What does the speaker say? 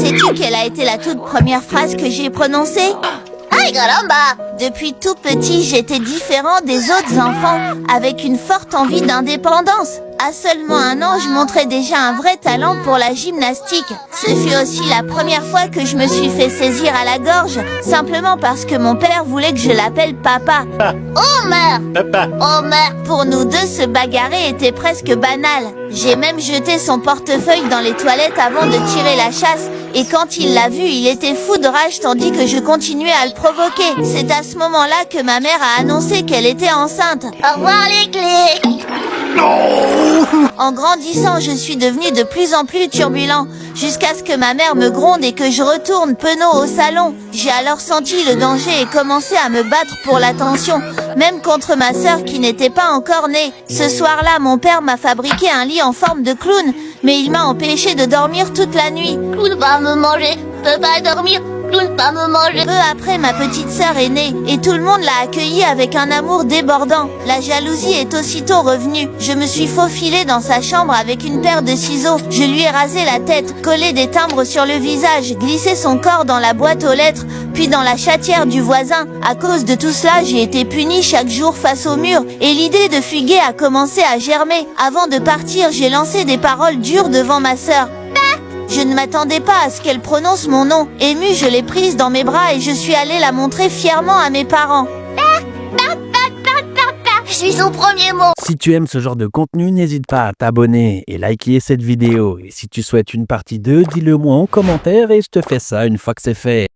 Sais-tu quelle a été la toute première phrase que j'ai prononcée? Aïe, caramba! Depuis tout petit, j'étais différent des autres enfants, avec une forte envie d'indépendance. À seulement 1 an, je montrais déjà un vrai talent pour la gymnastique. Ce fut aussi la première fois que je me suis fait saisir à la gorge, simplement parce que mon père voulait que je l'appelle papa. Homer! Homer! Pour nous deux, se bagarrer était presque banal. J'ai même jeté son portefeuille dans les toilettes avant de tirer la chasse. Et quand il l'a vu, il était fou de rage tandis que je continuais à le provoquer. C'est à ce moment-là que ma mère a annoncé qu'elle était enceinte. Au revoir les clés! En grandissant, je suis devenu de plus en plus turbulent, jusqu'à ce que ma mère me gronde et que je retourne penaud au salon. J'ai alors senti le danger et commencé à me battre pour l'attention, même contre ma sœur qui n'était pas encore née. Ce soir-là, mon père m'a fabriqué un lit en forme de clown, mais il m'a empêché de dormir toute la nuit. Clown va me manger, je peux pas dormir. Clown va me manger. Peu après, ma petite sœur est née et tout le monde l'a accueillie avec un amour débordant. La jalousie est aussitôt revenue. Je me suis faufilée dans sa chambre avec une paire de ciseaux. Je lui ai rasé la tête, collé des timbres sur le visage, glissé son corps dans la boîte aux lettres, puis dans la chatière du voisin. À cause de tout cela, j'ai été punie chaque jour face au mur et l'idée de fuguer a commencé à germer. Avant de partir, j'ai lancé des paroles dures devant ma sœur. Je ne m'attendais pas à ce qu'elle prononce mon nom. Émue, je l'ai prise dans mes bras et je suis allée la montrer fièrement à mes parents. Je suis son premier mot. Si tu aimes ce genre de contenu, n'hésite pas à t'abonner et liker cette vidéo. Et si tu souhaites une partie 2, dis-le moi en commentaire et je te fais ça une fois que c'est fait.